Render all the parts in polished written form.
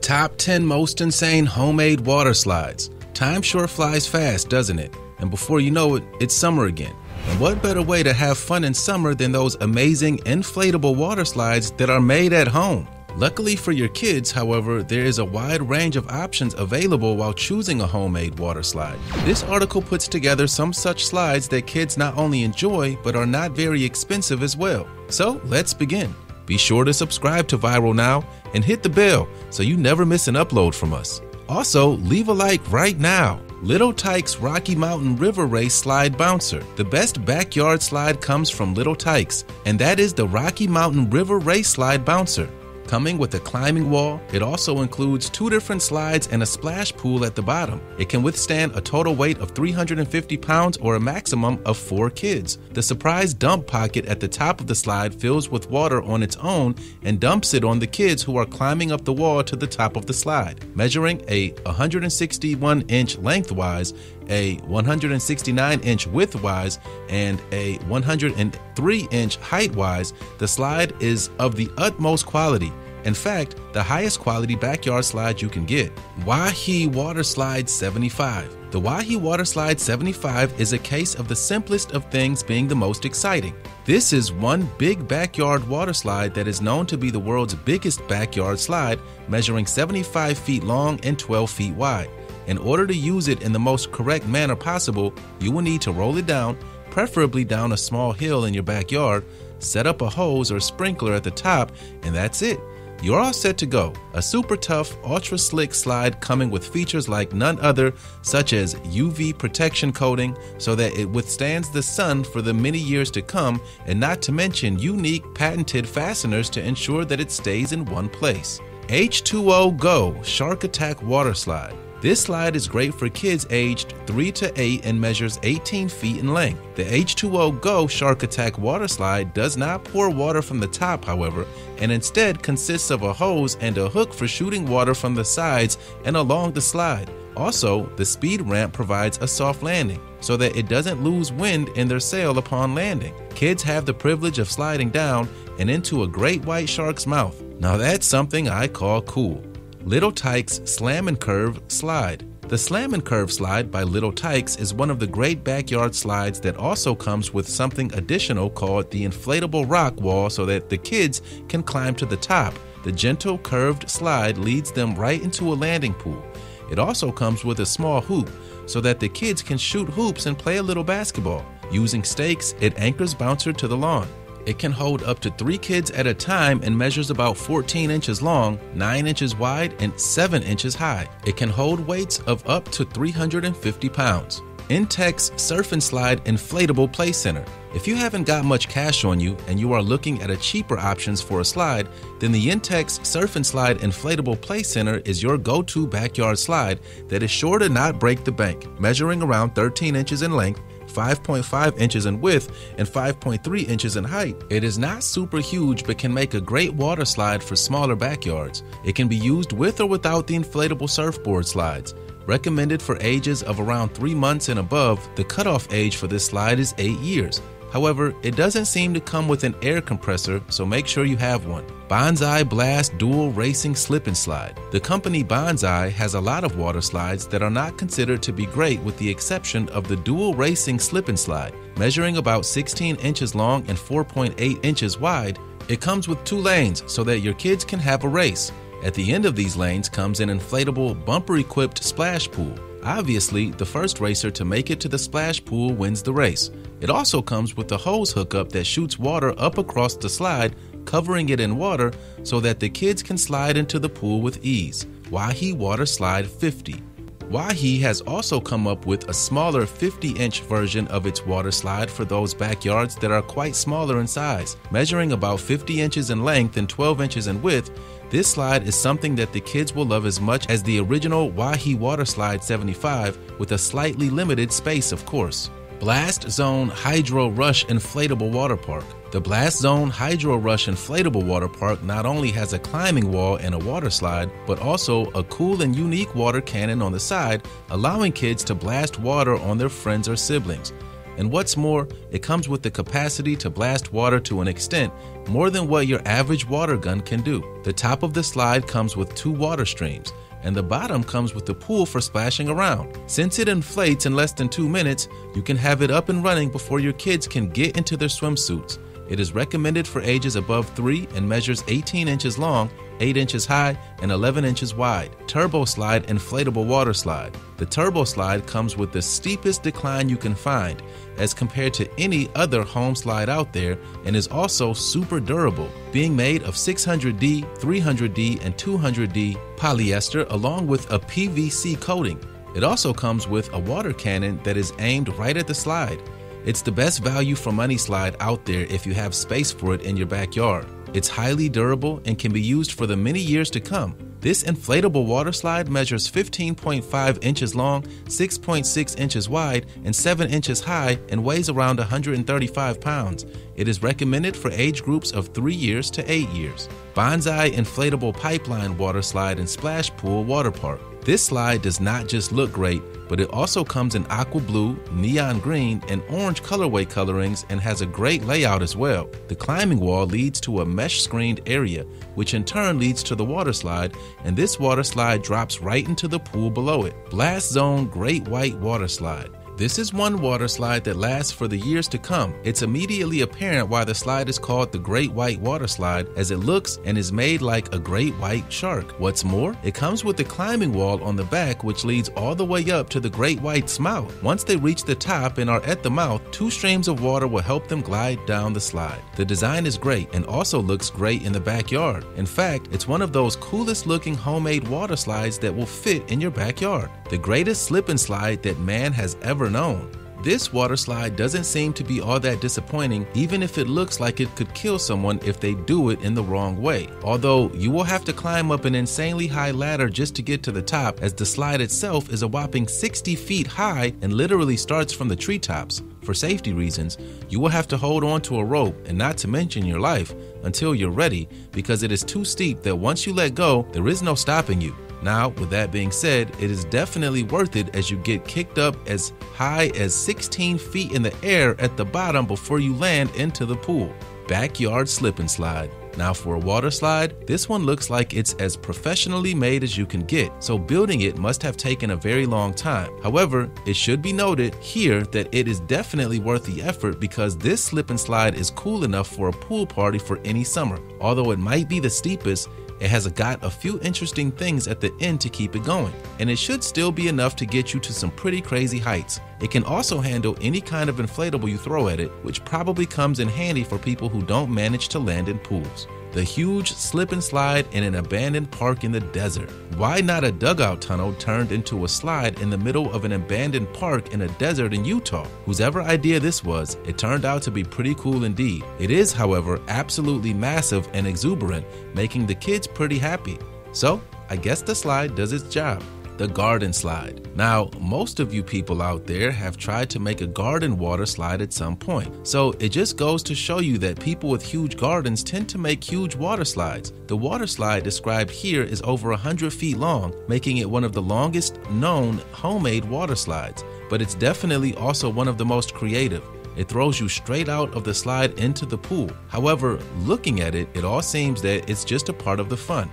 Top 10 most insane homemade water slides. Time sure flies fast, doesn't it? And before you know it, it's summer again. And what better way to have fun in summer than those amazing inflatable water slides that are made at home? Luckily for your kids, however, there is a wide range of options available while choosing a homemade water slide. This article puts together some such slides that kids not only enjoy, but are not very expensive as well. So let's begin. Be sure to subscribe to Viral Now and hit the bell so you never miss an upload from us. Also, leave a like right now. Little Tykes Rocky Mountain River Race Slide Bouncer. The best backyard slide comes from Little Tykes, and that is the Rocky Mountain River Race Slide Bouncer. Coming with a climbing wall, it also includes 2 different slides and a splash pool at the bottom. It can withstand a total weight of 350 pounds or a maximum of 4 kids. The surprise dump pocket at the top of the slide fills with water on its own and dumps it on the kids who are climbing up the wall to the top of the slide. Measuring a 161-inch lengthwise, a 169-inch widthwise, and a 103-inch heightwise, the slide is of the utmost quality. In fact, the highest quality backyard slide you can get. Wahi Waterslide 75. The Wahi Waterslide 75 is a case of the simplest of things being the most exciting. This is one big backyard water slide that is known to be the world's biggest backyard slide, measuring 75 feet long and 12 feet wide. In order to use it in the most correct manner possible, you will need to roll it down, preferably down a small hill in your backyard, set up a hose or sprinkler at the top, and that's it. You're all set to go. A super tough, ultra slick slide coming with features like none other, such as UV protection coating so that it withstands the sun for the many years to come, and not to mention unique patented fasteners to ensure that it stays in one place. H2Ogo Shark Attack Water Slide. This slide is great for kids aged 3 to 8 and measures 18 feet in length. The H2Ogo Shark Attack water slide does not pour water from the top, however, and instead consists of a hose and a hook for shooting water from the sides and along the slide. Also, the speed ramp provides a soft landing so that it doesn't lose wind in their sail upon landing. Kids have the privilege of sliding down and into a great white shark's mouth. Now that's something I call cool. Little Tykes Slam and Curve Slide. The Slam and Curve Slide by Little Tykes is one of the great backyard slides that also comes with something additional called the inflatable rock wall so that the kids can climb to the top. The gentle curved slide leads them right into a landing pool. It also comes with a small hoop so that the kids can shoot hoops and play a little basketball. Using stakes, it anchors bouncer to the lawn. It can hold up to 3 kids at a time and measures about 14 inches long, 9 inches wide, and 7 inches high. It can hold weights of up to 350 pounds. Tykes Surf and Slide Inflatable Play Center. If you haven't got much cash on you and you are looking at cheaper options for a slide, then the Tykes Surf and Slide Inflatable Play Center is your go-to backyard slide that is sure to not break the bank, measuring around 13 inches in length, 5.5 inches in width, and 5.3 inches in height. It is not super huge but can make a great water slide for smaller backyards. It can be used with or without the inflatable surfboard slides. Recommended for ages of around 3 months and above, the cutoff age for this slide is 8 years. However, it doesn't seem to come with an air compressor, so make sure you have one. Banzai Blast Dual Racing Slip and Slide. The company Banzai has a lot of water slides that are not considered to be great with the exception of the Dual Racing Slip and Slide. Measuring about 16 inches long and 4.8 inches wide, it comes with 2 lanes so that your kids can have a race. At the end of these lanes comes an inflatable bumper-equipped splash pool. Obviously, the first racer to make it to the splash pool wins the race. It also comes with a hose hookup that shoots water up across the slide, covering it in water so that the kids can slide into the pool with ease. Wahi Water Slide 50. Wahi has also come up with a smaller 50-inch version of its water slide for those backyards that are quite smaller in size. Measuring about 50 inches in length and 12 inches in width, this slide is something that the kids will love as much as the original Wahi Waterslide 75 with a slightly limited space, of course. Blast Zone Hydro Rush Inflatable Waterpark. The Blast Zone Hydro Rush Inflatable Waterpark not only has a climbing wall and a water slide, but also a cool and unique water cannon on the side, allowing kids to blast water on their friends or siblings. And what's more, it comes with the capacity to blast water to an extent more than what your average water gun can do. The top of the slide comes with 2 water streams, and the bottom comes with the pool for splashing around. Since it inflates in less than 2 minutes, you can have it up and running before your kids can get into their swimsuits. It is recommended for ages above 3 and measures 18 inches long, 8 inches high, and 11 inches wide. Turbo Slide Inflatable Water Slide. The Turbo Slide comes with the steepest decline you can find as compared to any other home slide out there, and is also super durable, being made of 600D, 300D, and 200D polyester along with a PVC coating. It also comes with a water cannon that is aimed right at the slide. It's the best value for money slide out there if you have space for it in your backyard. It's highly durable and can be used for the many years to come. This inflatable water slide measures 15.5 inches long, 6.6 inches wide, and 7 inches high, and weighs around 135 pounds. It is recommended for age groups of 3 years to 8 years. Banzai Inflatable Pipeline Water Slide and Splash Pool Waterpark. This slide does not just look great, but it also comes in aqua blue, neon green, and orange colorway colorings and has a great layout as well. The climbing wall leads to a mesh-screened area, which in turn leads to the water slide, and this water slide drops right into the pool below it. Blast Zone Great White Water Slide. This is one water slide that lasts for the years to come. It's immediately apparent why the slide is called the Great White Water Slide, as it looks and is made like a great white shark. What's more, it comes with a climbing wall on the back which leads all the way up to the great white's mouth. Once they reach the top and are at the mouth, 2 streams of water will help them glide down the slide. The design is great and also looks great in the backyard. In fact, it's one of those coolest looking homemade water slides that will fit in your backyard. The greatest slip and slide that man has ever known. This water slide doesn't seem to be all that disappointing, even if it looks like it could kill someone if they do it in the wrong way. Although you will have to climb up an insanely high ladder just to get to the top, as the slide itself is a whopping 60 feet high and literally starts from the treetops. For safety reasons, you will have to hold on to a rope, and not to mention your life, until you're ready, because it is too steep that once you let go, there is no stopping you. Now, with that being said, it is definitely worth it as you get kicked up as high as 16 feet in the air at the bottom before you land into the pool. Backyard Slip and Slide. Now for a water slide, this one looks like it's as professionally made as you can get, so building it must have taken a very long time. However, it should be noted here that it is definitely worth the effort, because this slip and slide is cool enough for a pool party for any summer. Although it might be the steepest, it has got a few interesting things at the end to keep it going, and it should still be enough to get you to some pretty crazy heights. It can also handle any kind of inflatable you throw at it, which probably comes in handy for people who don't manage to land in pools. The huge slip and slide in an abandoned park in the desert. Why not a dugout tunnel turned into a slide in the middle of an abandoned park in a desert in Utah? Whosever idea this was, it turned out to be pretty cool indeed. It is, however, absolutely massive and exuberant, making the kids pretty happy. So, I guess the slide does its job. The garden slide. Now, most of you people out there have tried to make a garden water slide at some point. So it just goes to show you that people with huge gardens tend to make huge water slides. The water slide described here is over 100 feet long, making it one of the longest known homemade water slides, but it's definitely also one of the most creative. It throws you straight out of the slide into the pool. However, looking at it, it all seems that it's just a part of the fun.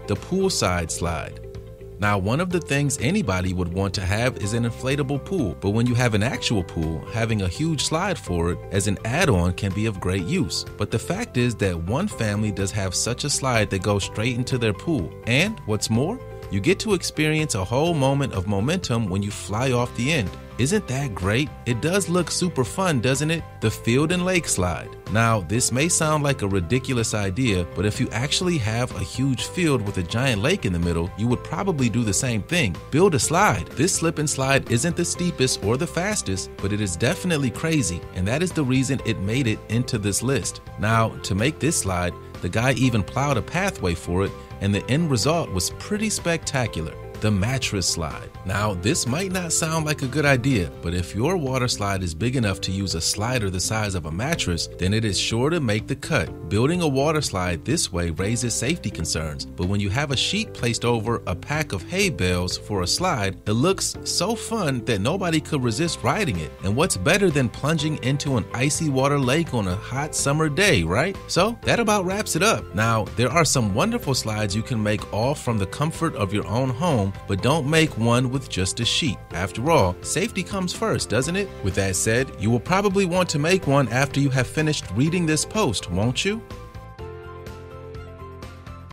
The Poolside Slide. Now, one of the things anybody would want to have is an inflatable pool, but when you have an actual pool, having a huge slide for it as an add-on can be of great use. But the fact is that one family does have such a slide that goes straight into their pool, and what's more, you get to experience a whole moment of momentum when you fly off the end. Isn't that great? It does look super fun, doesn't it? The Field and Lake Slide. Now, this may sound like a ridiculous idea, but if you actually have a huge field with a giant lake in the middle, you would probably do the same thing. Build a slide. This slip and slide isn't the steepest or the fastest, but it is definitely crazy, and that is the reason it made it into this list. Now, to make this slide, the guy even plowed a pathway for it, and the end result was pretty spectacular. the Mattress Slide. Now, this might not sound like a good idea, but if your water slide is big enough to use a slider the size of a mattress, then it is sure to make the cut. Building a water slide this way raises safety concerns, but when you have a sheet placed over a pack of hay bales for a slide, it looks so fun that nobody could resist riding it. And what's better than plunging into an icy water lake on a hot summer day, right? So that about wraps it up. Now, there are some wonderful slides you can make all from the comfort of your own home, but don't make one with just a sheet. After all, safety comes first, doesn't it? With that said, you will probably want to make one after you have finished reading this post, won't you?